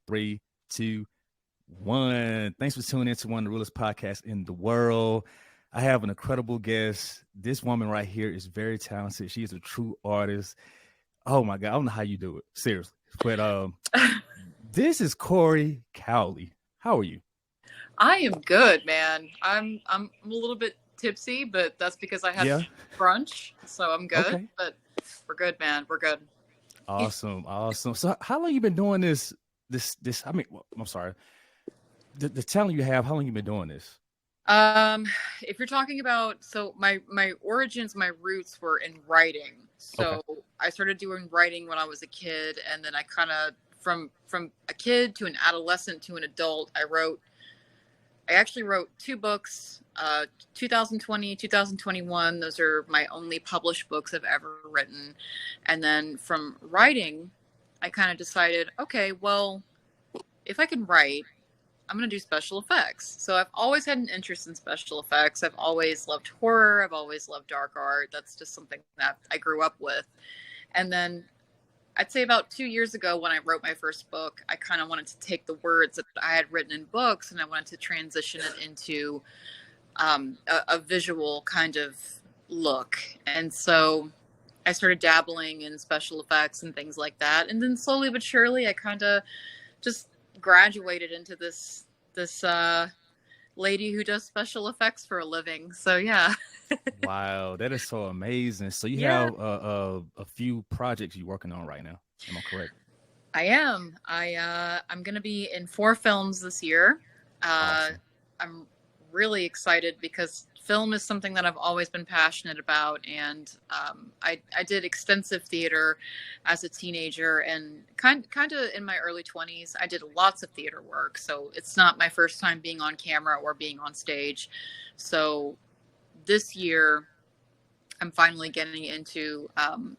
3, 2, 1. Thanks for tuning in to one of the realest podcasts in the world. I have an incredible guest. This woman right here is very talented. She is a true artist. Oh my God, I don't know how you do it, seriously. But this is Cory Cowley. How are you? I am good, man. I'm a little bit tipsy, but that's because I had Yeah. brunch, so I'm good. Okay. But we're good, man. We're good. Awesome. So how long you been doing this? I mean, I'm sorry. The talent you have, how long you been doing this? If you're talking about, so my origins, my roots were in writing. So Okay. I started doing writing when I was a kid, and then I kind of from a kid to an adolescent to an adult, I actually wrote 2 books, 2020, 2021. Those are my only published books I've ever written. And then from writing, I kind of decided, okay, well, if I can write, I'm going to do special effects. So I've always had an interest in special effects. I've always loved horror. I've always loved dark art. That's just something that I grew up with. And then I'd say about 2 years ago when I wrote my first book, I kind of wanted to take the words that I had written in books and I wanted to transition it into a visual kind of look. And so I started dabbling in special effects and things like that. And then slowly but surely, I kind of just graduated into this lady who does special effects for a living. So yeah. Wow, that is so amazing. So you Yeah, have a few projects you're working on right now. Am I correct? I am. I'm going to be in 4 films this year. Awesome. I'm really excited because film is something that I've always been passionate about, and I did extensive theater as a teenager, and kind of in my early 20s, I did lots of theater work. So it's not my first time being on camera or being on stage. So this year, I'm finally getting into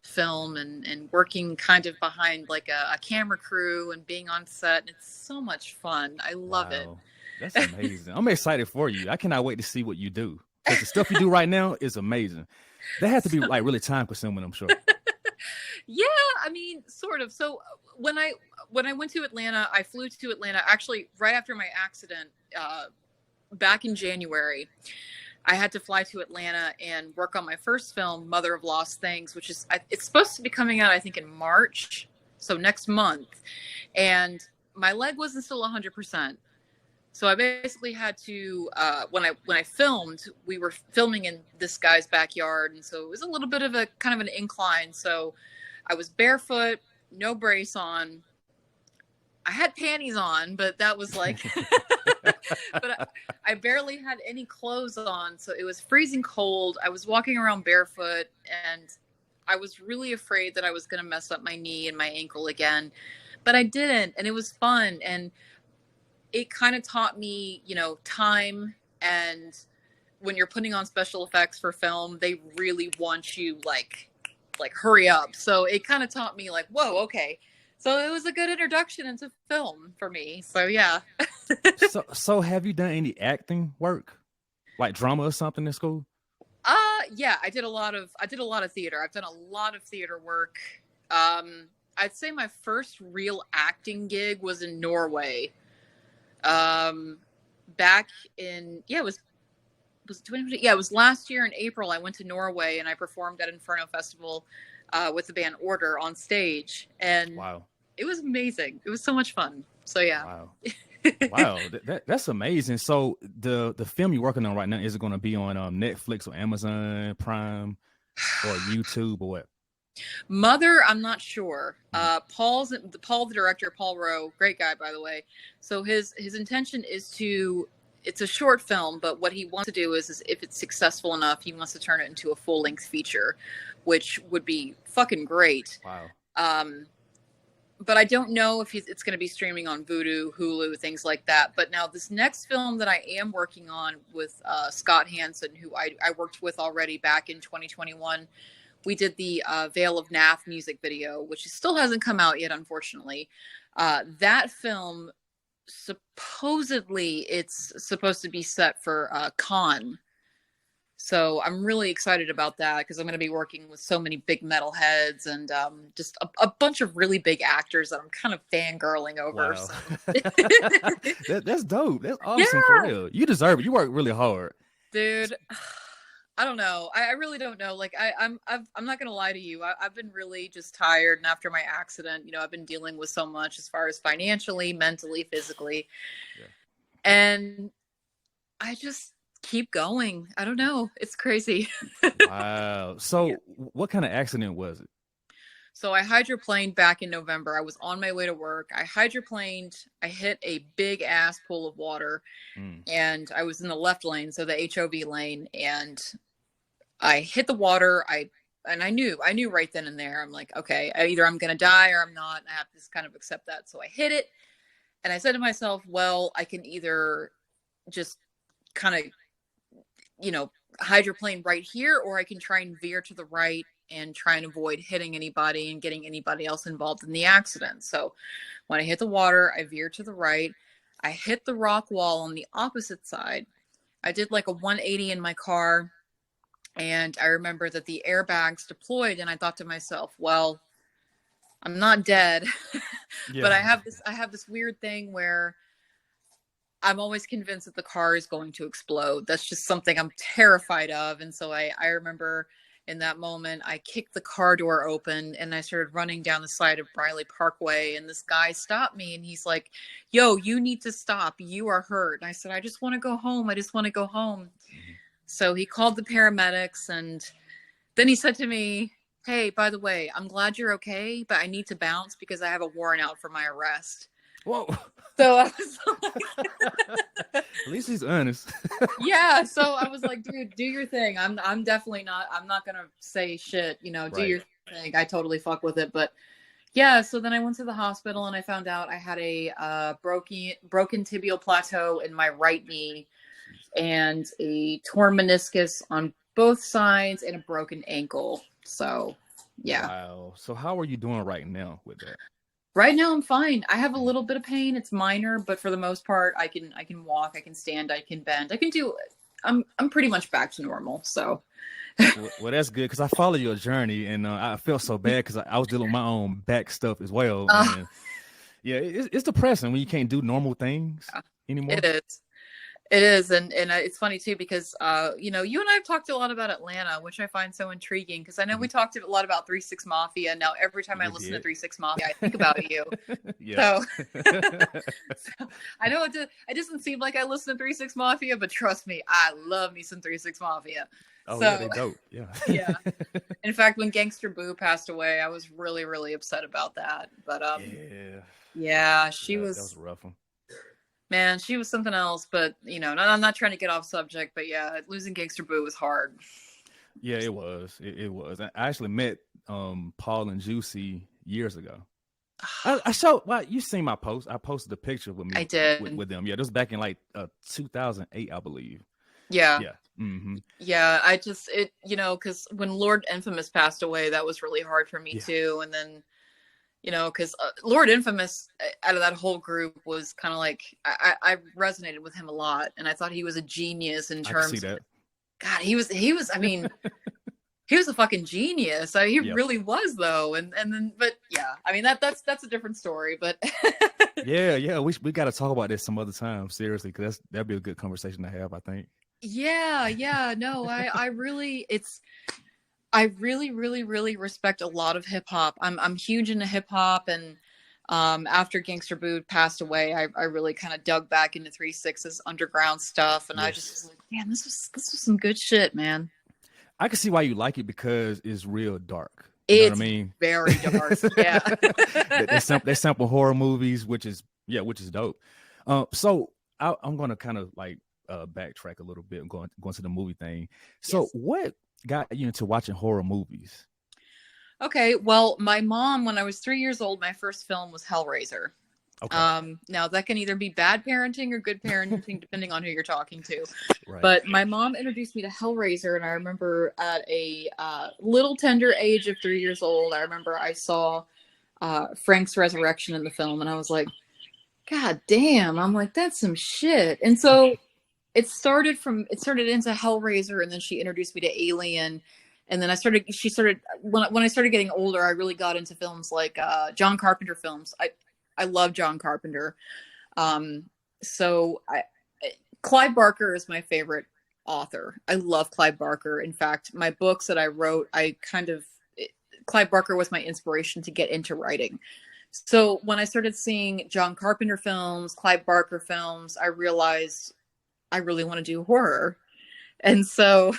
film and working kind of behind like a camera crew and being on set. And it's so much fun. I love it. Wow. That's amazing. I'm excited for you. I cannot wait to see what you do. Because the stuff you do right now is amazing. That has to be So, like really time consuming, I'm sure. yeah, I mean, sort of. So when I went to Atlanta, I flew to Atlanta actually right after my accident back in January. I had to fly to Atlanta and work on my first film, Mother of Lost Things, which is it's supposed to be coming out, I think, in March, so next month. And my leg wasn't still 100%. So I basically had to when I filmed, we were filming in this guy's backyard, and so it was a little bit of a kind of an incline. So I was barefoot, no brace on. I had panties on, but that was like, but I barely had any clothes on. So it was freezing cold. I was walking around barefoot, and I was really afraid that I was going to mess up my knee and my ankle again, but I didn't. And it was fun. And it kind of taught me, time. And when you're putting on special effects for film, they really want you like hurry up. So it kind of taught me like, whoa, okay. So it was a good introduction into film for me. So yeah. So have you done any acting work? Like drama or something in school? Yeah, I did a lot of theater. I've done a lot of theater work. I'd say my first real acting gig was in Norway. Um, Back in, yeah, it was 2020. Yeah, it was last year in April. I went to Norway and I performed at Inferno Festival with the band Order on stage, and Wow. it was amazing. It was so much fun. So yeah. Wow. Wow. That's amazing. So the film you're working on right now, is it going to be on Netflix or Amazon Prime or YouTube or what? Mother, I'm not sure. Mhm. Paul, the director, Paul Rowe, great guy, by the way. So his intention is to, it's a short film, but what he wants to do is if it's successful enough, he wants to turn it into a full length feature, which would be fucking great. Wow. Um, but I don't know if it's going to be streaming on Vudu, Hulu, things like that. But now this next film that I am working on with Scott Hansen, who I worked with already back in 2021, we did the Veil of Nath music video, which still hasn't come out yet, unfortunately. That film, supposedly, it's supposed to be set for Cannes. So I'm really excited about that because I'm going to be working with so many big metalheads and just a bunch of really big actors that I'm kind of fangirling over. Wow. So. That's dope. That's awesome for Yeah, real. You deserve it. You work really hard. dude. I don't know. I really don't know. Like I'm not gonna lie to you. I've been really just tired, and after my accident, I've been dealing with so much as far as financially, mentally, physically, Yeah. and I just keep going. I don't know. It's crazy. Wow. Yeah. So what kind of accident was it? So I hydroplaned back in November. I was on my way to work. I hydroplaned. I hit a big ass pool of water, Mm. and I was in the left lane, so the HOV lane, and I hit the water. I knew right then and there. I'm like, okay, either I'm gonna die or I'm not. I have to just kind of accept that. So I hit it, and I said to myself, well, I can either just kind of, hydroplane right here, or I can try and veer to the right and try and avoid hitting anybody and getting anybody else involved in the accident. So when I hit the water, I veered to the right. I hit the rock wall on the opposite side. I did like a 180 in my car. And I remember that the airbags deployed, and I thought to myself, well, I'm not dead, but Yeah. I have this weird thing where I'm always convinced that the car is going to explode. That's just something I'm terrified of. And so I remember in that moment, I kicked the car door open and I started running down the side of Briley Parkway. And this guy stopped me and he's like, yo, you need to stop. You are hurt. And I said, I just want to go home. I just want to go home. Mhm. So he called the paramedics and then he said to me, hey, by the way, I'm glad you're okay, but I need to bounce because I have a warrant out for my arrest. Whoa. So I was like, At least he's honest. yeah. So I was like, dude, do your thing. I'm definitely not, I'm not going to say shit, do Right. your thing. I totally fuck with it. But yeah, so then I went to the hospital and I found out I had a broken tibial plateau in my right knee and a torn meniscus on both sides and a broken ankle. So yeah. Wow. So how are you doing right now with that? Right now I'm fine. I have a little bit of pain. It's minor, but for the most part I can walk, I can stand, I can bend. I'm pretty much back to normal. So Well, that's good because I follow your journey, and I felt so bad because I was dealing with my own back stuff as well. And yeah, it's depressing when you can't do normal things anymore. it is. It is, and it's funny too because you and I have talked a lot about Atlanta, which I find so intriguing because I know we talked a lot about 3-6 Mafia. Now every time I listen to 3-6 Mafia, I think about you. Yeah. So, so I know it doesn't seem like I listen to 3-6 Mafia, but trust me, I love me some 3-6 Mafia. Oh so, yeah, they dope. Yeah. Yeah. In fact, when Gangster Boo passed away, I was really, really upset about that. But yeah, she was. That was a rough one. Man, she was something else, but I'm not trying to get off subject, but yeah, losing Gangster Boo was hard. Yeah, it was. It was. I actually met Paul and Juicy years ago. I showed. Well, you seen my post? I posted a picture with me. I did with them. Yeah, this was back in like 2008, I believe. Yeah. Yeah. Mm-hmm. Yeah. I just because when Lord Infamous passed away, that was really hard for me too, and then. Because Lord Infamous out of that whole group was kind of like I resonated with him a lot, and I thought he was a genius in terms. I see that. God, he was. I mean, he was a fucking genius. He really was, though. And then, but yeah, I mean that's a different story. But yeah, we got to talk about this some other time, seriously, because that'd be a good conversation to have, I think. Yeah. No, I really I really, really, really respect a lot of hip hop. I'm huge into hip hop, and after Gangster Boo passed away, I really kind of dug back into 3-6's underground stuff, and I just was like, man, this was some good shit, man. I can see why you like it because it's real dark. You know what I mean? Very dark. Yeah. they sample horror movies, which is dope. So I'm gonna kind of like backtrack a little bit and going to the movie thing. So what got you into watching horror movies? Okay, well, my mom, when I was 3 years old, my first film was Hellraiser. Okay. Now that can either be bad parenting or good parenting, depending on who you're talking to. Right. But my mom introduced me to Hellraiser, and I remember at a little tender age of 3 years old, I remember I saw Frank's resurrection in the film, and I was like, God damn! I'm like, that's some shit. And so it started into Hellraiser, and then she introduced me to Alien, and then she started when I started getting older, I really got into films like John Carpenter films. I love John Carpenter. Um, so Clive Barker is my favorite author. I love Clive Barker. In fact, my books that I wrote, Clive Barker was my inspiration to get into writing. So when I started seeing John Carpenter films, Clive Barker films, I realized I really want to do horror. And so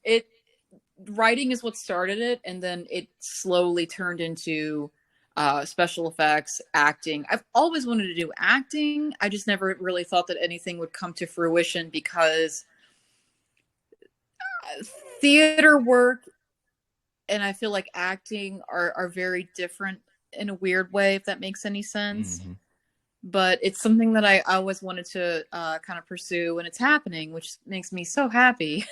it writing is what started it, and then it slowly turned into special effects, acting. I've always wanted to do acting. I just never really thought that anything would come to fruition because theater work and I feel like acting are very different in a weird way, if that makes any sense. Mm-hmm. But it's something that I always wanted to kind of pursue, and it's happening, which makes me so happy.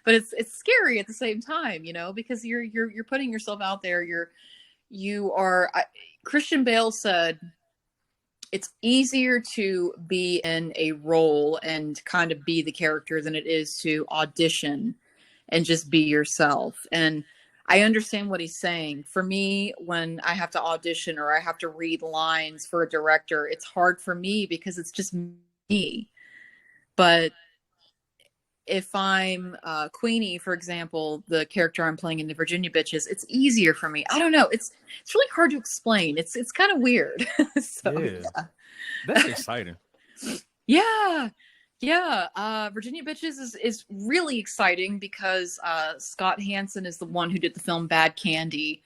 But it's scary at the same time, you know, because you're putting yourself out there. Christian Bale said it's easier to be in a role and kind of be the character than it is to audition and just be yourself. And I understand what he's saying. For me, when I have to audition or I have to read lines for a director, it's hard for me because it's just me. But if I'm Queenie, for example, the character I'm playing in the Virginia Bitches, it's easier for me. I don't know. It's really hard to explain. It's kind of weird. So, yeah. That's exciting. Yeah. Virginia Bitches is really exciting because Scott Hansen is the one who did the film Bad Candy,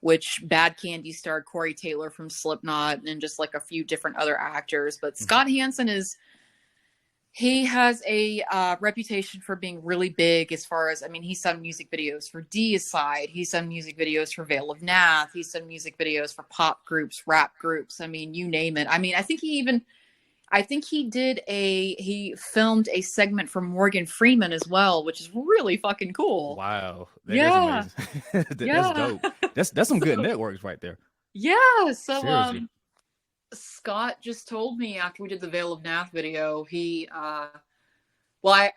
which Bad Candy starred Corey Taylor from Slipknot and just like a few different other actors. But Scott Hansen he has a reputation for being really big as far as, I mean, he's done music videos for Deicide. He's done music videos for Veil of Nath. He's done music videos for pop groups, rap groups. I mean, you name it. I mean, I think he filmed a segment for Morgan Freeman as well, which is really fucking cool. Wow. That is amazing. That's dope. That's some good networks right there. Yeah. So, Scott just told me after we did the Veil of Nath video, I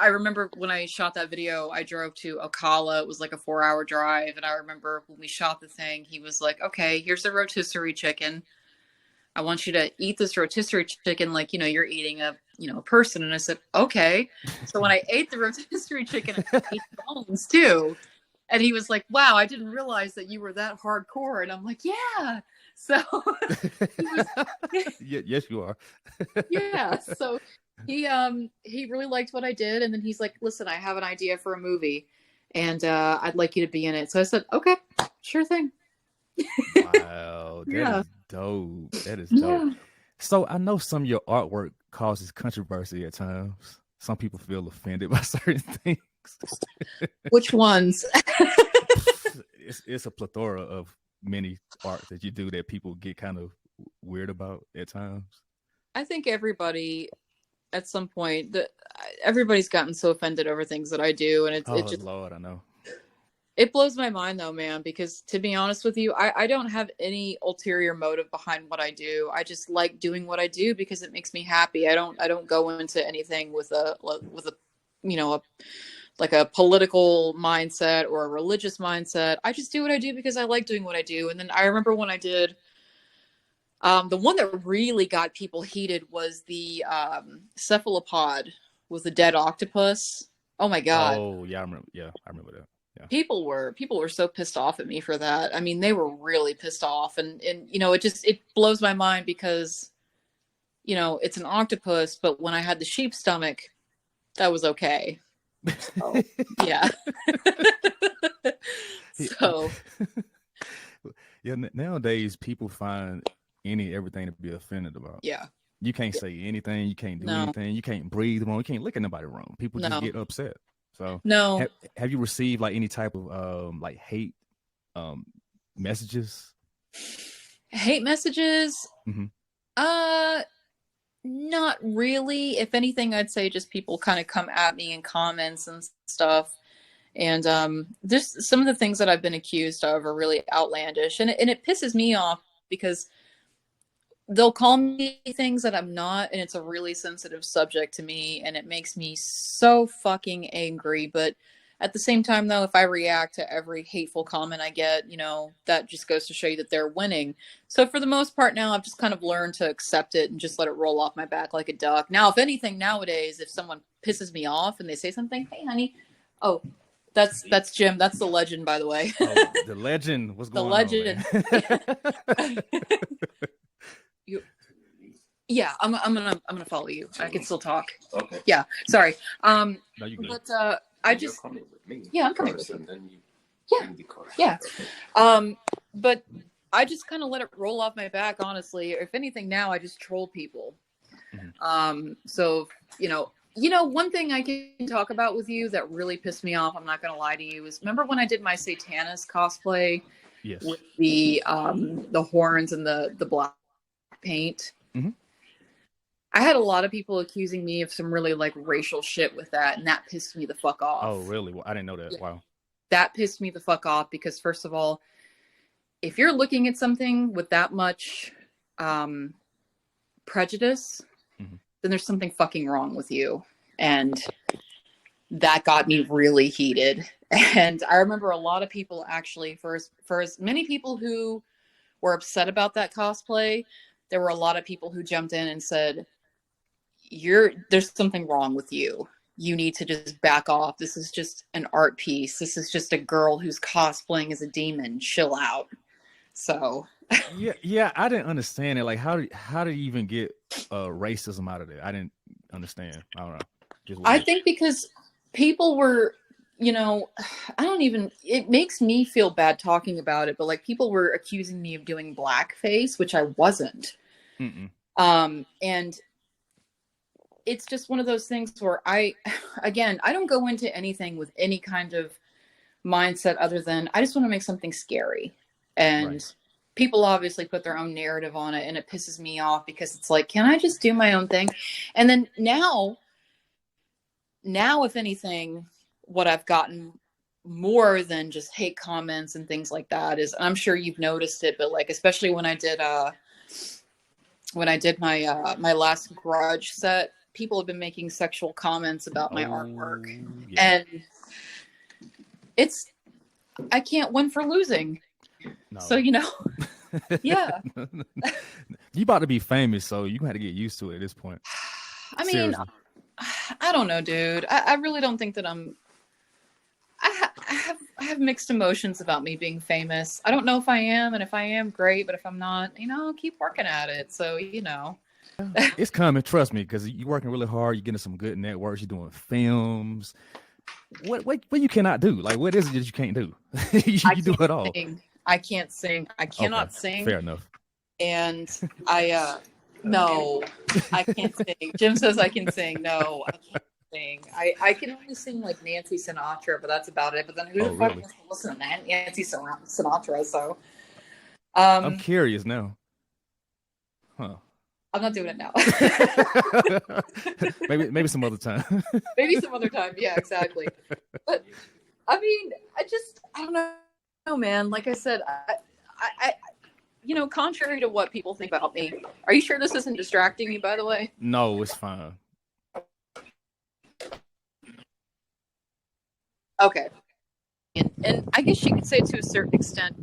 remember when I shot that video, I drove to Ocala. It was like a 4-hour drive. And I remember when we shot the thing, he was like, okay, here's the rotisserie chicken. I want you to eat this rotisserie chicken like, you know, you're eating a person. And I said, okay. So when I ate the rotisserie chicken, I ate bones too. And he was like, wow, I didn't realize that you were that hardcore. And I'm like, yeah. So yes, you are. Yeah. So he really liked what I did. And then he's like, listen, I have an idea for a movie and I'd like you to be in it. So I said, okay, sure thing. Wow. That is dope. That is dope. Yeah. So I know some of your artwork causes controversy at times. Some people feel offended by certain things. Which ones? It's a plethora of many art that you do that people get kind of weird about at times. I think everybody at some point everybody's gotten so offended over things that I do, and it just, Lord, I know. It blows my mind though, man, because to be honest with you, I don't have any ulterior motive behind what I do. I just like doing what I do because it makes me happy. I don't go into anything with a like a political mindset or a religious mindset. I just do what I do because I like doing what I do. And then I remember when I did, the one that really got people heated was the cephalopod with the dead octopus. Oh my God. Oh yeah, I remember that. Yeah. People were so pissed off at me for that. I mean, they were really pissed off, and it blows my mind because, it's an octopus, but when I had the sheep stomach, that was okay. So, yeah. So yeah, nowadays people find everything to be offended about. Yeah. You can't say anything, you can't do anything, you can't breathe wrong, you can't look at nobody wrong. People just get upset. So no. Have you received like any type of like hate messages? Hate messages? Mm-hmm. Not really. If anything, I'd say just people kind of come at me in comments and stuff. And there's some of the things that I've been accused of are really outlandish. And it pisses me off because they'll call me things that I'm not, and it's a really sensitive subject to me, and it makes me so fucking angry. But at the same time, though, if I react to every hateful comment I get, that just goes to show you that they're winning. So for the most part now, I've just kind of learned to accept it and just let it roll off my back like a duck. Now, if anything, nowadays, if someone pisses me off and they say something, hey, honey, oh, that's Jim. That's the legend, by the way. Oh, the legend. What's The going legend. on, man? Yeah, I'm gonna follow you. I can still talk. Okay. Yeah, sorry. No, you good. But I just You're coming with me. Yeah, I'm coming first, with you. and then you Yeah. in the car. Yeah. Okay. But I just kind of let it roll off my back, honestly. If anything, now I just troll people. Mhm. So one thing I can talk about with you that really pissed me off, I'm not gonna lie to you, is remember when I did my Satanist cosplay Yes. with the horns and the black paint? Mhm. I had a lot of people accusing me of some really like racial shit with that, and that pissed me the fuck off. Oh, really? Well, I didn't know that. Yeah. Wow. That pissed me the fuck off because, first of all, if you're looking at something with that much prejudice, Mhm. then there's something fucking wrong with you. And that got me really heated. And I remember a lot of people actually, for as many people who were upset about that cosplay, there were a lot of people who jumped in and said, there's something wrong with you. You need to just back off. This is just an art piece. This is just a girl who's cosplaying as a demon. Chill out. So yeah, I didn't understand it. Like, how did you even get racism out of it? I didn't understand. I don't know. Just I weird. think because people were, it makes me feel bad talking about it, but like people were accusing me of doing blackface, which I wasn't. Mm-mm. And it's just one of those things where I don't go into anything with any kind of mindset other than I just want to make something scary. And Right. people obviously put their own narrative on it, and it pisses me off because it's like, can I just do my own thing? And then now, if anything, what I've gotten more than just hate comments and things like that is, I'm sure you've noticed it, but like, especially when I did my last Grudge set, people have been making sexual comments about my artwork. Yeah. And I can't win for losing. No. So, yeah. You about to be famous, so you have to get used to it at this point. I mean, Seriously. I don't know, dude. I really don't think that I have mixed emotions about me being famous. I don't know if I am, and if I am, great. But if I'm not, I'll keep working at it. So, It's coming, trust me, because you're working really hard. You're getting some good networks. You're doing films. What you cannot do? Like, what is it that you can't do? you do it all. I can't sing. I cannot sing. Fair enough. And no, I can't sing. Jim says I can sing. No, I can't sing. I can only sing like Nancy Sinatra, but that's about it. But then who the fuck wants to listen to Nancy Sinatra? So I'm curious now. Huh. I'm not doing it now. maybe some other time. Maybe some other time. Yeah, exactly. But I mean, I don't know, man. Like I said, I contrary to what people think about me, are you sure this isn't distracting me, by the way? No, it's fine. Okay. And I guess you could say to a certain extent,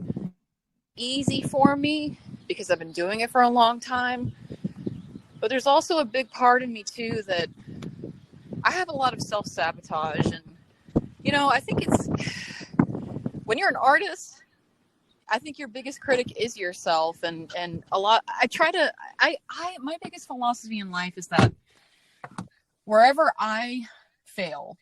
easy for me because I've been doing it for a long time. But there's also a big part of me too that I have a lot of self-sabotage, and I think it's when you're an artist, I think your biggest critic is yourself, and a lot my biggest philosophy in life is that wherever I fail,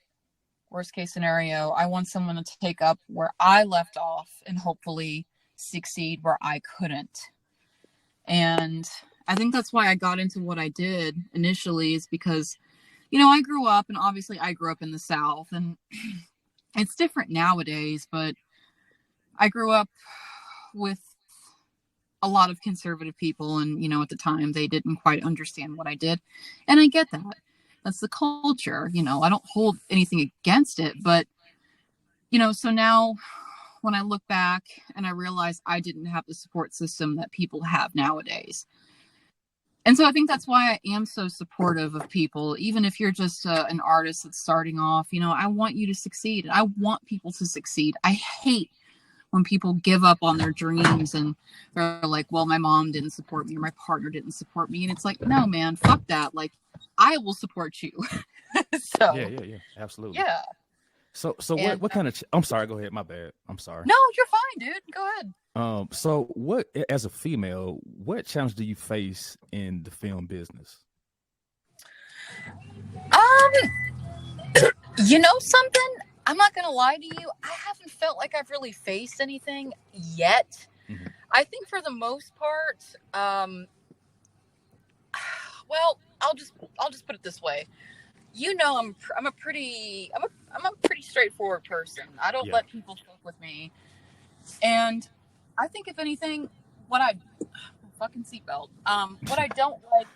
worst case scenario, I want someone to take up where I left off and hopefully succeed where I couldn't. And I think that's why I got into what I did initially, is because, I grew up, and obviously I grew up in the South, and it's different nowadays, but I grew up with a lot of conservative people, and, at the time they didn't quite understand what I did. And I get that. That's the culture. I don't hold anything against it, but, so now when I look back and I realize I didn't have the support system that people have nowadays, And so I think that's why I am so supportive of people, even if you're just an artist that's starting off. You know, I want you to succeed. I want people to succeed. I hate when people give up on their dreams and they're like, well, my mom didn't support me or my partner didn't support me. And it's like, no, man, fuck that. Like, I will support you. So, Yeah, absolutely. yeah. So And what kind of? I'm sorry. Go ahead. My bad. I'm sorry. no, you're fine, dude. Go ahead. So what, as a female, what challenge do you face in the film business? You know something? I'm not gonna lie to you. I haven't felt like I've really faced anything yet. Mm-hmm. I think for the most part, well, I'll just put it this way. You know, I'm a pretty straightforward person. I don't let people fuck with me. And I think if anything, what I fucking seatbelt. What I don't like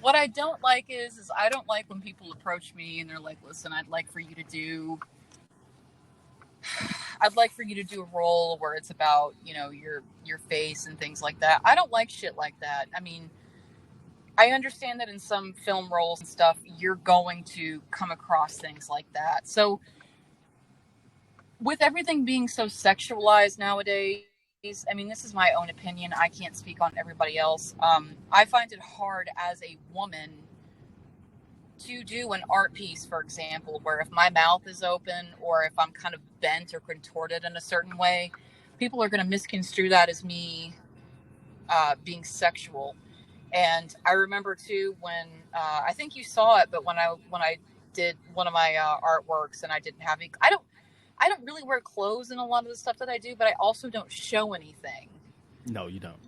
what I don't like is I don't like when people approach me and they're like, listen, I'd like for you to do a role where it's about, you know, your face and things like that. I don't like shit like that. I mean, I understand that in some film roles and stuff, you're going to come across things like that. So with everything being so sexualized nowadays, I mean, this is my own opinion. I can't speak on everybody else. I find it hard as a woman to do an art piece, for example, where if my mouth is open or if I'm kind of bent or contorted in a certain way, people are going to misconstrue that as me being sexual. And I remember too when I think you saw it, but when I did one of my artworks and I didn't have any, I don't really wear clothes in a lot of the stuff that I do, but I also don't show anything. No, you don't.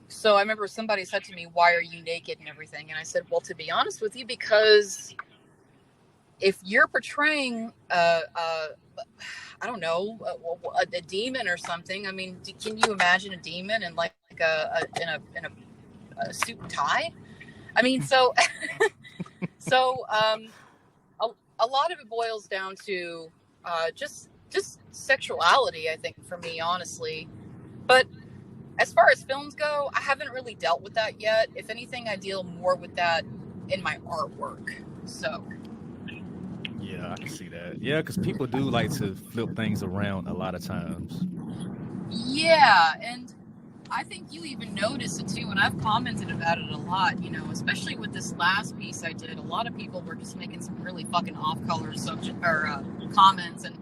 So I remember somebody said to me, "Why are you naked and everything?" And I said, "Well, to be honest with you, because if you're portraying I don't know, a demon or something. I mean, can you imagine a demon in like in a suit and tie? I mean, so a lot of it boils down to just sexuality, I think, for me, honestly. But as far as films go, I haven't really dealt with that yet. If anything, I deal more with that in my artwork. So. Yeah, I can see that. Yeah, because people do like to flip things around a lot of times. Yeah, and I think you even notice it too, and I've commented about it a lot, you know, especially with this last piece I did. A lot of people were just making some really fucking off-color comments, and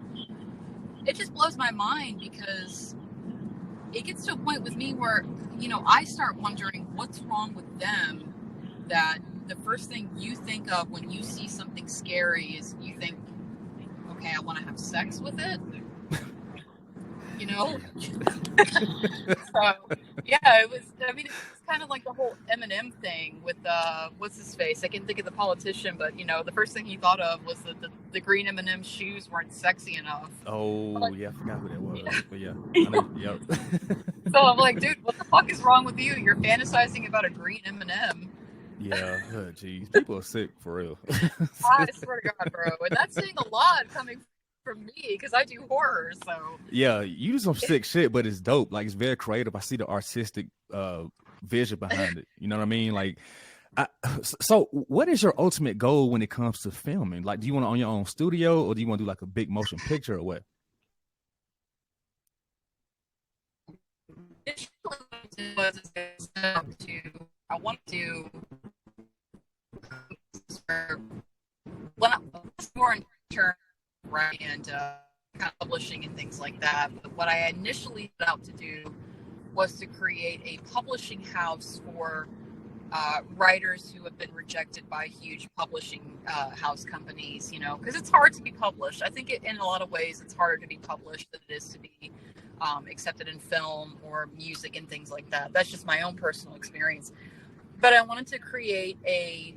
it just blows my mind because it gets to a point with me where, you know, I start wondering what's wrong with them that the first thing you think of when you see something scary is you think, okay, I want to have sex with it. You know? So, yeah, it was, I mean, it's kind of like the whole Eminem thing with, what's his face? I can't think of the politician, but, you know, the first thing he thought of was that the green Eminem shoes weren't sexy enough. Oh, yeah, I forgot who that was. Yeah. But yeah. So I'm like, dude, what the fuck is wrong with you? You're fantasizing about a green Eminem. Yeah, geez, people are sick for real. I swear to God, bro. And that's saying a lot coming from me because I do horror. So yeah, you do some sick shit, but it's dope. Like, it's very creative. I see the artistic vision behind it. You know what I mean? Like, so what is your ultimate goal when it comes to filming? Like, do you want to own your own studio, or do you want to do like a big motion picture, or what? I want to when I was more in turn, right, and kind of publishing and things like that. But what I initially set out to do was to create a publishing house for writers who have been rejected by huge publishing house companies, you know, because it's hard to be published. I think in a lot of ways it's harder to be published than it is to be accepted in film or music and things like that. That's just my own personal experience. But I wanted to create a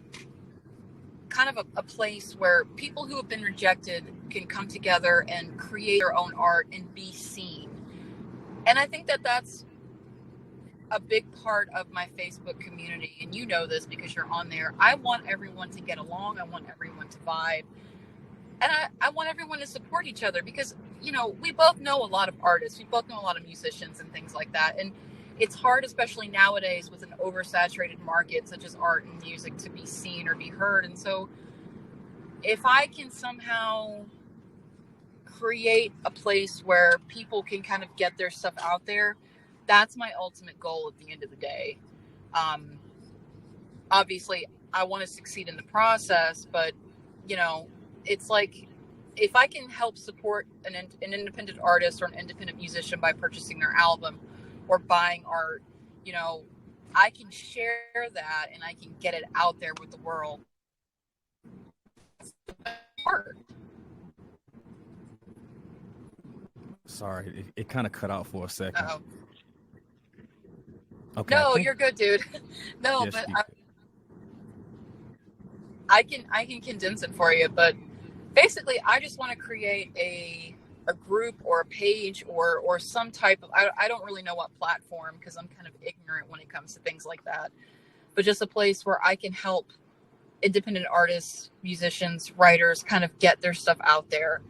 kind of a place where people who have been rejected can come together and create their own art and be seen. And I think that that's a big part of my Facebook community. And you know this because you're on there. I want everyone to get along. I want everyone to vibe. And I want everyone to support each other because you know, we both know a lot of artists, we both know a lot of musicians and things like that, and it's hard, especially nowadays with an oversaturated market such as art and music, to be seen or be heard. And so if I can somehow create a place where people can kind of get their stuff out there, that's my ultimate goal at the end of the day. Obviously I want to succeed in the process, but you know, it's like, if I can help support an independent artist or an independent musician by purchasing their album or buying art, you know, I can share that and I can get it out there with the world. Art. Sorry, it kind of cut out for a second. Uh-oh. Okay. No, you're good, dude. No, yes, but I can condense it for you. But basically, I just want to create a group or a page or some type of, I don't really know what platform, because I'm kind of ignorant when it comes to things like that, but just a place where I can help independent artists, musicians, writers kind of get their stuff out there.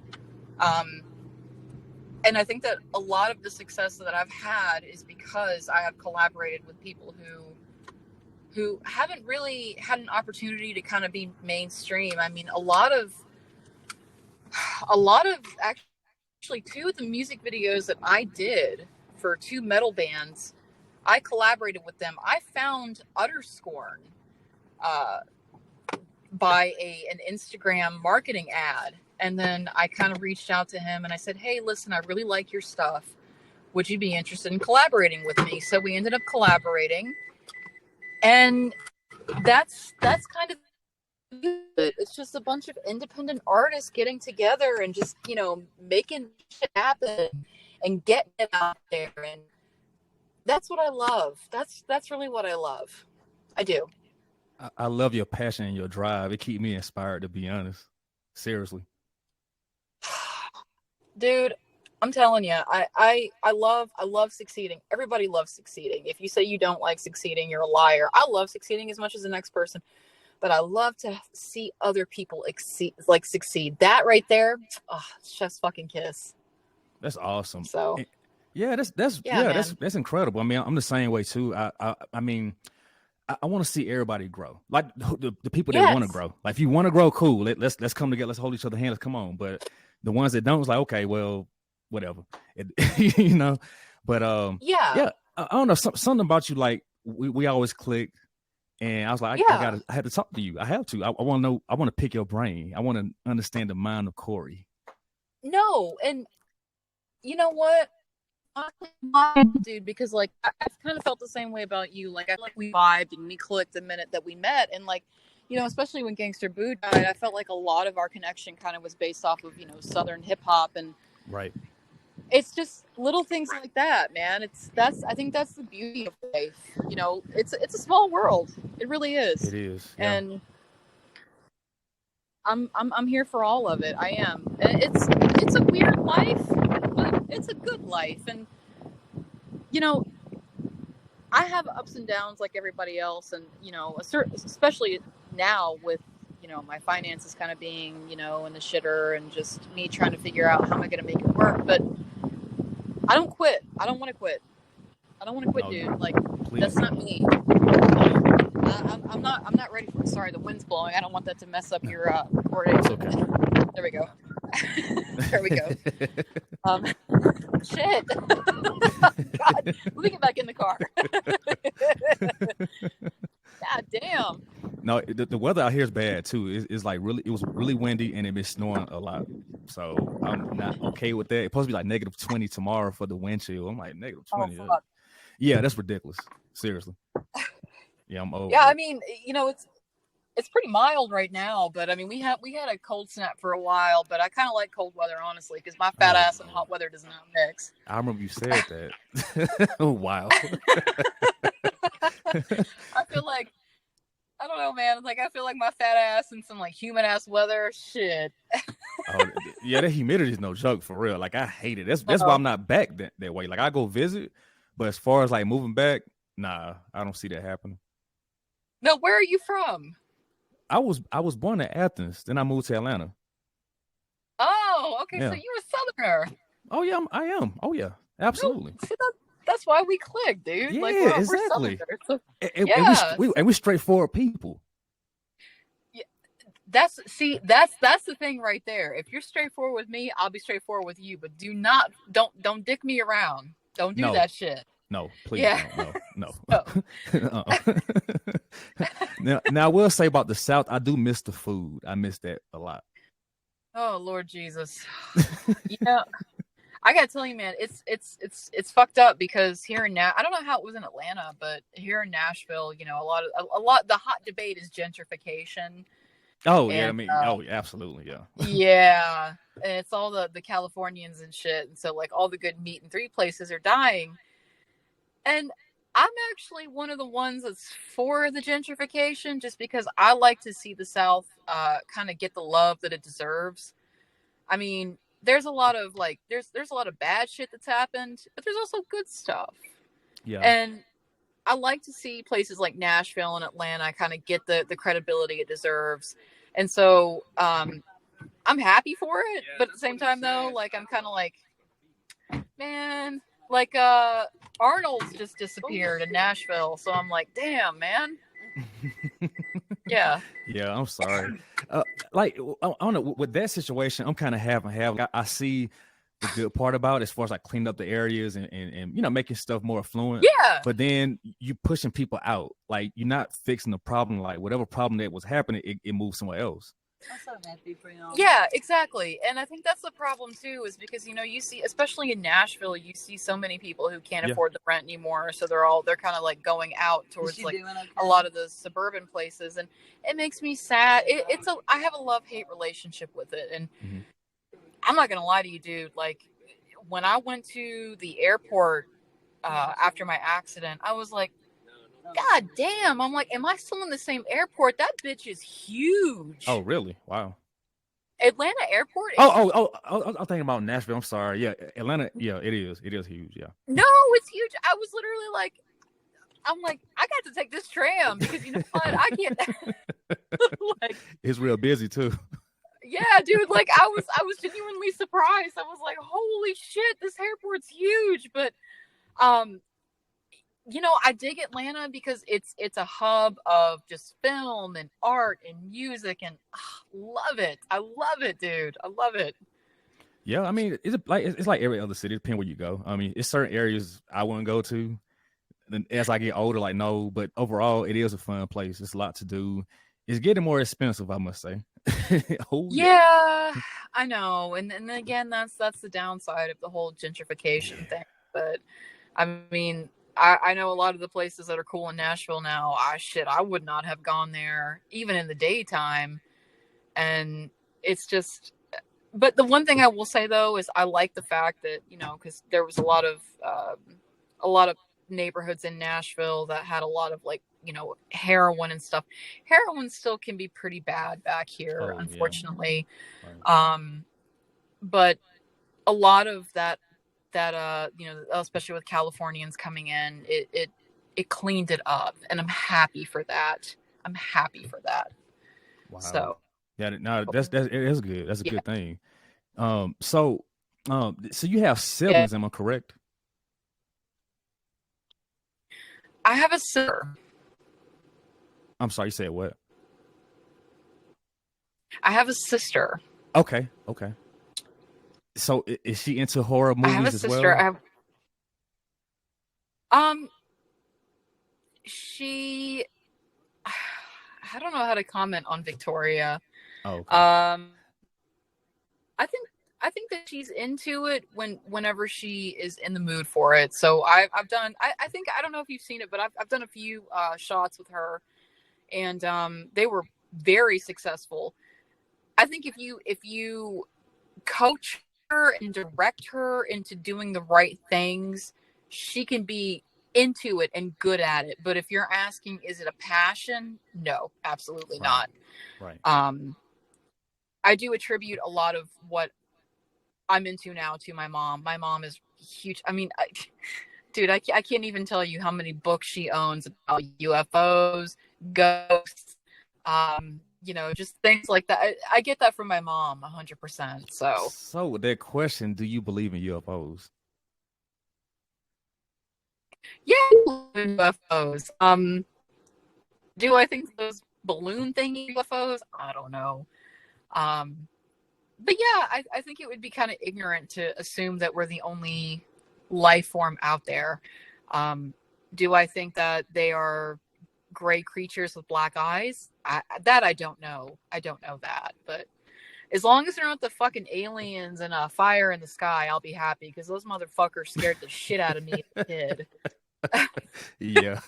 And I think that a lot of the success that I've had is because I have collaborated with people who haven't really had an opportunity to kind of be mainstream. I mean, a lot of actually, two of the music videos that I did for two metal bands, I collaborated with them. I found Utter Scorn by an Instagram marketing ad. And then I kind of reached out to him and I said, hey, listen, I really like your stuff. Would you be interested in collaborating with me? So we ended up collaborating. And that's kind of it. It's just a bunch of independent artists getting together and just, you know, making shit happen and getting it out there. And that's what I love. That's really what I love. I do. I love your passion and your drive. It keeps me inspired, to be honest. Seriously. Dude, I'm telling you, I love succeeding. Everybody loves succeeding. If you say you don't like succeeding, you're a liar. I love succeeding as much as the next person, but I love to see other people succeed. That right there, chef's fucking kiss. That's awesome. So, yeah, that's incredible. I mean, I'm the same way too. I mean, I want to see everybody grow, like the people that want to grow. Like, if you want to grow, cool. Let's come together. Let's hold each other hands. Come on. But the ones that don't, it's like, okay, well, whatever. You know. But yeah. I don't know, something about you. Like, we always clicked, and I was like, I had to talk to you. I have to. I want to know. I want to pick your brain. I want to understand the mind of Cory. No, and you know what? Dude, because like I've kind of felt the same way about you. Like, I feel like we vibed and we clicked the minute that we met, and like, you know, especially when Gangster Boo died, I felt like a lot of our connection kind of was based off of, you know, Southern hip hop, and right. It's just little things like that, man. I think that's the beauty of life. You know, it's a small world. It really is. It is, yeah. And I'm here for all of it. I am. It's a weird life, but it's a good life. And you know, I have ups and downs like everybody else, and you know, especially now with, you know, my finances kind of being, you know, in the shitter, and just me trying to figure out how am I going to make it work. But I don't quit. I don't want to quit. I don't want to quit, dude. Like, please. That's not me. I'm not ready for it. Sorry, the wind's blowing. I don't want that to mess up your recording. It's okay. There we go. There we go. Shit. God, let me get back in the car. God damn. No, the weather out here is bad too. It's like really, it was really windy and it been snowing a lot. So I'm not okay with that. It's supposed to be like -20 tomorrow for the wind chill. I'm like -20. Oh, fuck. Yeah, that's ridiculous. Seriously. Yeah, I'm over. Yeah, I mean, you know, it's pretty mild right now, but I mean, we had a cold snap for a while, but I kind of like cold weather, honestly, because my fat ass and hot weather does not mix. I remember you said that. Oh, wow. I feel like, I don't know, man. Like, I feel like my fat ass and some like humid ass weather, shit. Yeah, that humidity is no joke, for real. Like, I hate it. That's why I'm not back that way. Like, I go visit, but as far as like moving back, nah, I don't see that happening. No, where are you from? I was born in Athens, then I moved to Atlanta. Oh, okay. Yeah. So you a Southerner. Oh yeah, I am. Oh yeah, absolutely. See, that's why we click, dude. Yeah, Like we're exactly. Southerners. So, And we, yeah. we straightforward people. Yeah, that's the thing right there. If you're straightforward with me, I'll be straightforward with you. But don't dick me around. Don't do No, that shit. no, please Yeah. don't. No, So, no. Now I will say about the South, I do miss the food. I miss that a lot. oh Lord Jesus. You know, I gotta tell you, man, it's fucked up because here in I don't know how it was in Atlanta, but here in Nashville, you know, a lot the hot debate is gentrification. Oh yeah, I And mean, oh absolutely, yeah. yeah, and it's all the Californians and shit, and so like all the good meat and three places are dying. And I'm actually one of the ones that's for the gentrification, just because I like to see the South kind of get the love that it deserves. I mean, there's a lot of like there's a lot of bad shit that's happened, but there's also good stuff. Yeah. And I like to see places like Nashville and Atlanta kind of get the credibility it deserves. And so I'm happy for it, but at the same time though, like I'm kind of like, man, like Arnold's just disappeared in Nashville, so I'm like, damn, man. Yeah. Yeah, I'm sorry. Like I don't know, with that situation, I'm kind of half and half. I see the good part about it as far as like cleaning up the areas and you know making stuff more affluent. Yeah. But then you pushing people out. Like you're not fixing the problem. Like whatever problem that was happening, it moves somewhere else. Yeah, exactly. And I think that's the problem too, is because, you know, you see, especially in Nashville, you see so many people who can't afford the rent anymore. So they're kind of like going out towards like a lot of the suburban places. And it makes me sad. I have a love-hate relationship with it. And I'm not going to lie to you, dude. Like when I went to the airport after my accident, I was like, God damn. I'm like, am I still in the same airport? That bitch is huge. Oh, really? Wow. Atlanta airport? I'm thinking about Nashville. I'm sorry. Yeah, Atlanta. Yeah, it is. It is huge. Yeah. No, it's huge. I was literally like, I'm like, I got to take this tram because you know what? I can't. Like, it's real busy too. Yeah, dude. Like I was genuinely surprised. I was like, holy shit, this airport's huge. But, you know, I dig Atlanta because it's a hub of just film and art and music, and love it. I love it, dude. I love it. Yeah, I mean, it's like every other city, depending where you go. I mean, it's certain areas I wouldn't go to. And as I get older, like no, but overall, it is a fun place. It's a lot to do. It's getting more expensive, I must say. Yeah, I know, and again, that's the downside of the whole gentrification thing. But I mean, I know a lot of the places that are cool in Nashville now. I would not have gone there even in the daytime, and it's just. But the one thing I will say though is I like the fact that, you know, because there was a lot of neighborhoods in Nashville that had a lot of like, you know, heroin and stuff. Heroin still can be pretty bad back here, unfortunately. Yeah. Right. But a lot of that you know, especially with Californians coming in, it cleaned it up, and I'm happy for that. Wow. So yeah, no, that's it is good. That's a good thing. So you have siblings, am I correct? I have a sister. I'm sorry, you said what? I have a sister. Okay. So is she into horror movies as well? I have a sister. I don't know how to comment on Victoria. Oh, okay. I think that she's into it whenever she is in the mood for it. So I've done, I think, I don't know if you've seen it, but I've done a few shots with her, and they were very successful. I think if you coach her and direct her into doing the right things, she can be into it and good at it. But if you're asking, is it a passion? No, absolutely not. Right. I do attribute a lot of what I'm into now to my mom. My mom is huge. I mean, dude, I can't even tell you how many books she owns about UFOs, ghosts, just things like that. I get that from my mom 100%. So with that question, do you believe in UFOs? Yeah, I believe in UFOs. Do I think those balloon thingy UFOs? I don't know. But yeah, I think it would be kind of ignorant to assume that we're the only life form out there. Do I think that they are gray creatures with black eyes? I don't know. I don't know that. But as long as they're not the fucking aliens and a fire in the sky, I'll be happy, because those motherfuckers scared the shit out of me as a kid. Yeah.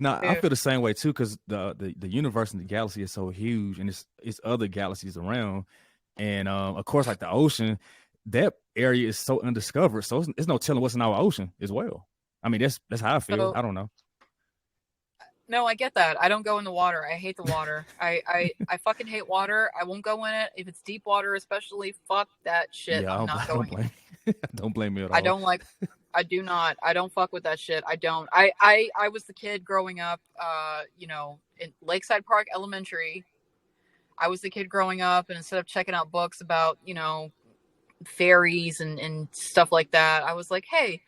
No, I feel the same way too, because the universe and the galaxy is so huge, and it's other galaxies around, and of course, like the ocean, that area is so undiscovered, so it's no telling what's in our ocean as well. I mean, that's how I feel. I don't know. No, I get that. I don't go in the water. I hate the water. I fucking hate water. I won't go in it. If it's deep water, especially, fuck that shit. Yeah, I'm not going in. Don't blame me at all. I do not. I don't fuck with that shit. I don't. I was the kid growing up, in Lakeside Park Elementary. I was the kid growing up, and instead of checking out books about, fairies and stuff like that, I was like, hey,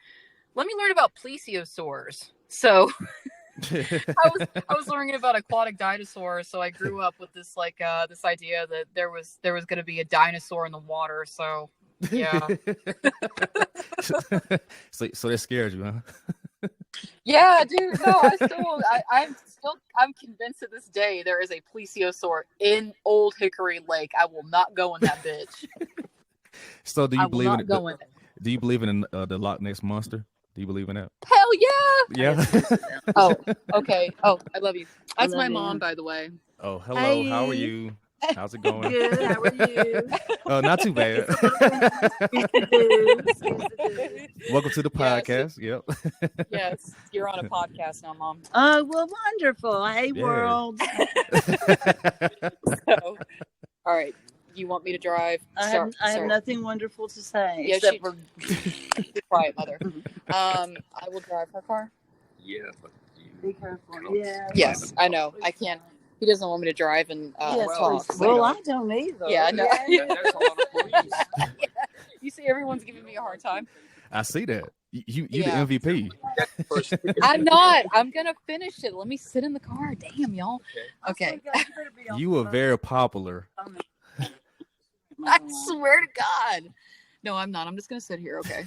let me learn about plesiosaurs. So I was learning about aquatic dinosaurs. So I grew up with this this idea that there was going to be a dinosaur in the water. So yeah. so that scared you, huh? Yeah, dude. No, I'm convinced to this day there is a plesiosaur in Old Hickory Lake. I will not go in that bitch. So do you believe in it? Do you believe in the Loch Ness monster? Do you believe in that? Hell yeah. Yeah. Oh, okay. Oh, I love you. That's my mom, by the way. Oh, hello. Hey. How are you? How's it going? Good. How are you? Oh, not too bad. Welcome to the podcast. Yep. Yes, you're on a podcast now, Mom. Oh, well, wonderful. Hey, world. So, all right. You want me to drive? I have nothing wonderful to say. Yeah, except for quiet, mother. I will drive her car. Yeah, but be careful. Yeah. Yes, I know. I can't. He doesn't want me to drive and talk. Well, I don't either. Yeah, no. there's a lot of police. Yeah. You see, everyone's giving me a hard time. I see that. You the MVP. I'm not. I'm gonna finish it. Let me sit in the car. Damn, y'all. Okay. You were very popular. I swear to God. No, I'm not. I'm just gonna sit here. Okay.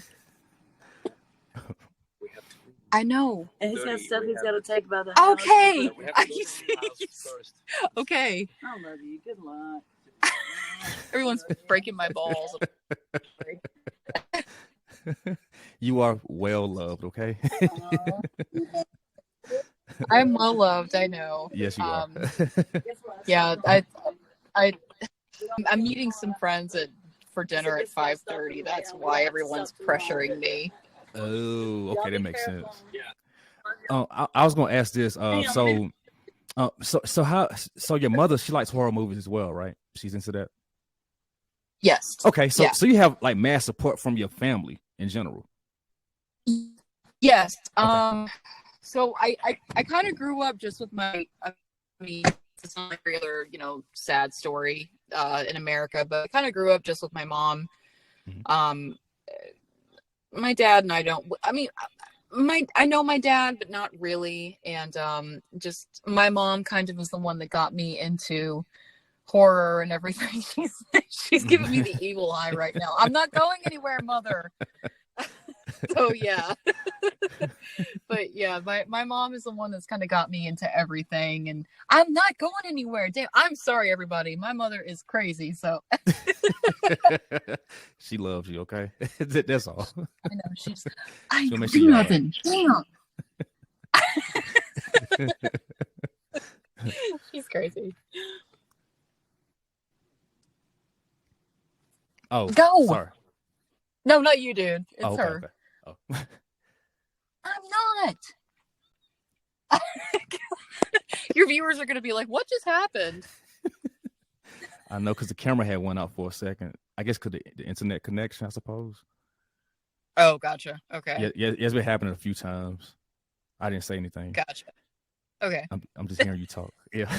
I know. And he's got stuff he's got to take by the house. Okay. Okay. I love you. Good luck. Everyone's breaking my balls. You are well loved, okay? I'm well loved, I know. Yes, you are. Yeah, I'm meeting some friends for dinner at 5:30. That's why everyone's pressuring me. Oh, okay, that makes sense. I was gonna ask this. So your mother, she likes horror movies as well, right? She's into that. Yes. Okay, so you have like mass support from your family in general. Yes. Okay. So I kind of grew up just with my. I mean, it's not like a regular, sad story in America, but I kind of grew up just with my mom. Mm-hmm. My dad and I don't. I mean, I know my dad, but not really. And just my mom kind of was the one that got me into horror and everything. She's giving me the evil eye right now. I'm not going anywhere, Mother. So yeah. But yeah, my mom is the one that's kind of got me into everything, and I'm not going anywhere. Damn, I'm sorry, everybody. My mother is crazy, so she loves you, okay? That's all. I know I do nothing. Damn. She's crazy. Oh, go. Sorry. No, not you, dude. It's her. Okay. Oh. I'm not. Your viewers are going to be like, what just happened? I know, because the camera had went out for a second. I guess because the internet connection, I suppose. Oh, gotcha. Okay. Yeah, it's been happening a few times. I didn't say anything. Gotcha. Okay. I'm just hearing you talk. Yeah.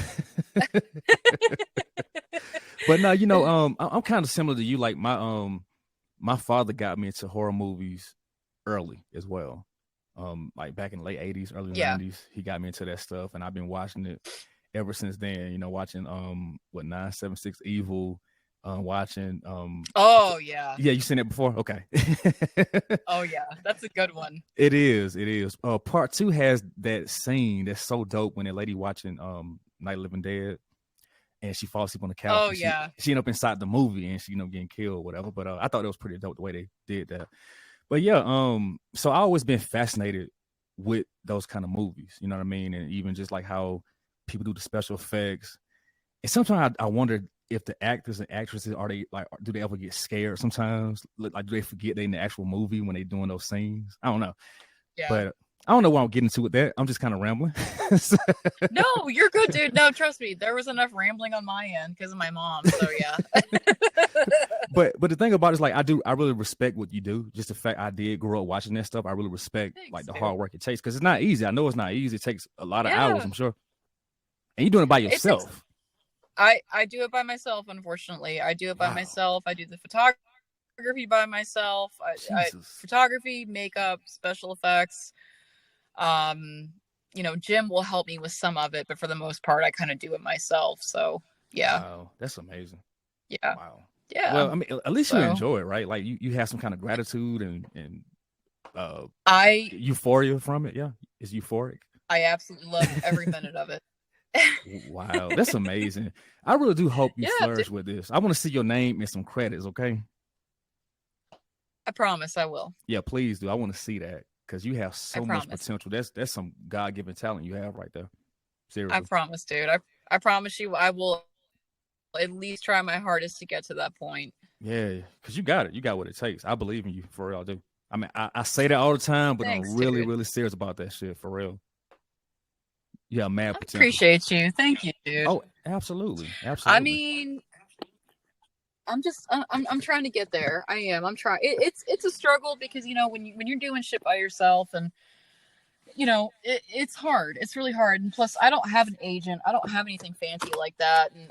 But no, I'm kind of similar to you. Like my father got me into horror movies early as well. Like back in the late 80s, early Yeah. 90s, he got me into that stuff, and I've been watching it ever since then. Watching 976 Evil, watching Oh yeah. yeah, you seen it before? Okay. Oh yeah, that's a good one. It is. Part 2 has that scene that's so dope when that lady watching Night of the Living Dead, and she falls asleep on the couch. Oh and yeah. she ended up inside the movie, and she getting killed or whatever. But I thought it was pretty dope the way they did that. But yeah, so I always been fascinated with those kind of movies. You know what I mean? And even just like how people do the special effects. And sometimes I wonder if the actors and actresses do they ever get scared sometimes? Like, do they forget they in the actual movie when they doing those scenes? I don't know. Yeah. But I don't know why I'm getting to with that. I'm just kind of rambling. No, you're good, dude. No, trust me. There was enough rambling on my end because of my mom. So yeah. But the thing about it is, like, I really respect what you do. Just the fact I did grow up watching that stuff. I really respect like the hard work it takes, because it's not easy. I know it's not easy. It takes a lot of hours, I'm sure. And you're doing it by yourself. I do it by myself, unfortunately. I do it by myself. I do the photography by myself. I photography, makeup, special effects. Jim will help me with some of it, but for the most part, I kind of do it myself. So yeah. Wow, that's amazing. Yeah. Wow. Yeah. Well, I mean, at least you enjoy it, right? Like you have some kind of gratitude and euphoria from it. Yeah, it's euphoric. I absolutely love every minute of it. Wow, that's amazing. I really do hope you flourish with this. I want to see your name in some credits, okay? I promise I will. Yeah, please do. I want to see that, because you have so much potential. That's some God-given talent you have right there. Seriously. I promise, dude. I promise you I will at least try my hardest to get to that point. Yeah, because you got it. You got what it takes. I believe in you, for real. I do. I mean, I say that all the time, but Thanks, I'm really, dude. really serious about that shit, for real. Yeah, mad potential. Appreciate you. Thank you, dude. Oh, absolutely. I mean, I'm trying to get there. I am. I'm trying. It's a struggle because when you're doing shit by yourself, and it's hard. It's really hard. And plus, I don't have an agent. I don't have anything fancy like that. And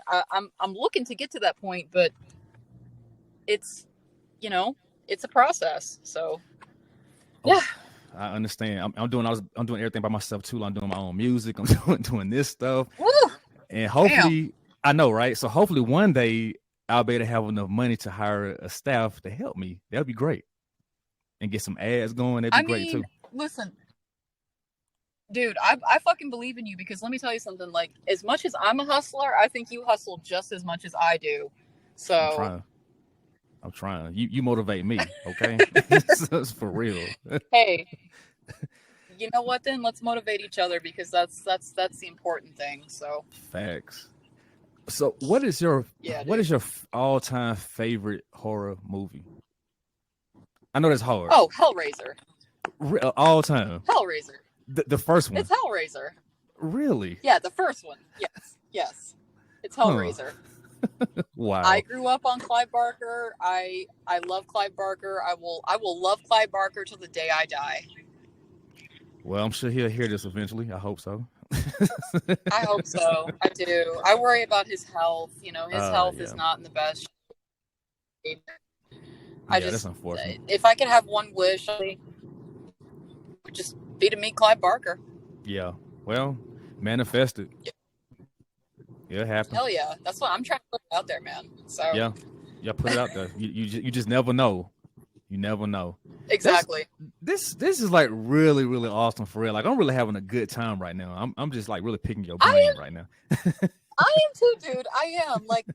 I'm looking to get to that point, but it's it's a process. So yeah. I understand. I'm doing everything by myself too. I'm doing my own music. I'm doing this stuff. Woo! And hopefully, I know, right? So hopefully one day I'll be able to have enough money to hire a staff to help me. That'd be great. And get some ads going. That'd be great too. Listen, dude, I fucking believe in you, because let me tell you something. Like, as much as I'm a hustler, I think you hustle just as much as I do. So I'm trying. You motivate me, okay? That's for real. Hey, you know what? Then let's motivate each other, because that's the important thing. So facts. So what is your all-time favorite horror movie? I know that's hard. Oh, Hellraiser. All time. Hellraiser. The first one. It's Hellraiser. Really? Yeah, the first one. Yes. It's Hellraiser. Wow. I grew up on Clive Barker. I love Clive Barker. I will love Clive Barker till the day I die. Well, I'm sure he'll hear this eventually. I hope so. I hope so. I do. I worry about his health. His health is not in the best shape. That's unfortunate. If I could have one wish, it would just be to meet Clive Barker. Yeah. Well, manifest it. Yeah, it happened. Hell yeah. That's what I'm trying to put out there, man. So yeah, put it out there. You just never know. You never know. Exactly. This is like really, really awesome, for real. Like, I'm really having a good time right now. I'm just like really picking your brain right now. I am too, dude. I am. Like,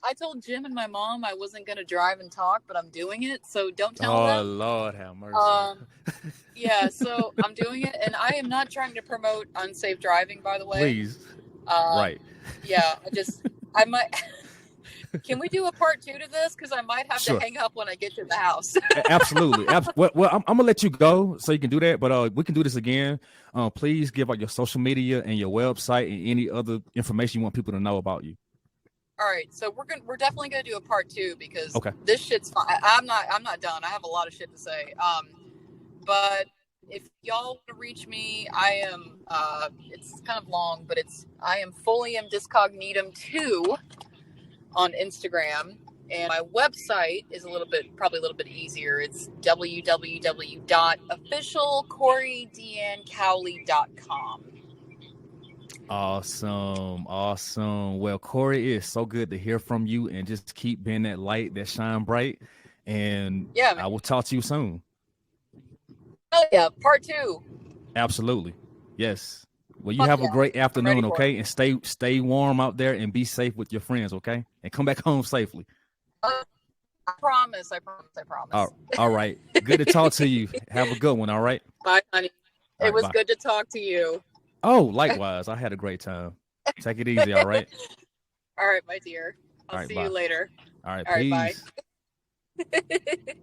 I told Jim and my mom I wasn't gonna drive and talk, but I'm doing it. So don't tell them. Oh Lord, have mercy. Yeah. So I'm doing it, and I am not trying to promote unsafe driving, by the way. Please. Right. Yeah. I might. Can we do a part 2 to this? Because I might have to hang up when I get to the house. Absolutely. Well, I'm gonna let you go so you can do that, but we can do this again. Please give out your social media and your website and any other information you want people to know about you. All right, so we're definitely gonna do a part 2, because this shit's fine. I'm not done. I have a lot of shit to say. But if y'all want to reach me, I am, it's kind of long, but I am Folium Discognitum 2 on Instagram. And my website is probably a little bit easier. It's www.officialcorydeancowley.com. Awesome. Well, Cory, it is so good to hear from you, and just keep being that light that shine bright. And yeah, I will talk to you soon. Oh yeah, part 2. Absolutely. Yes. Well, you have a great afternoon, okay? And stay warm out there and be safe with your friends, okay? And come back home safely. I promise. All right. Good to talk to you. Have a good one, all right? Bye, honey. It was good to talk to you. Oh, likewise. I had a great time. Take it easy, all right? All right, my dear. I'll see you later. All right, peace. Bye.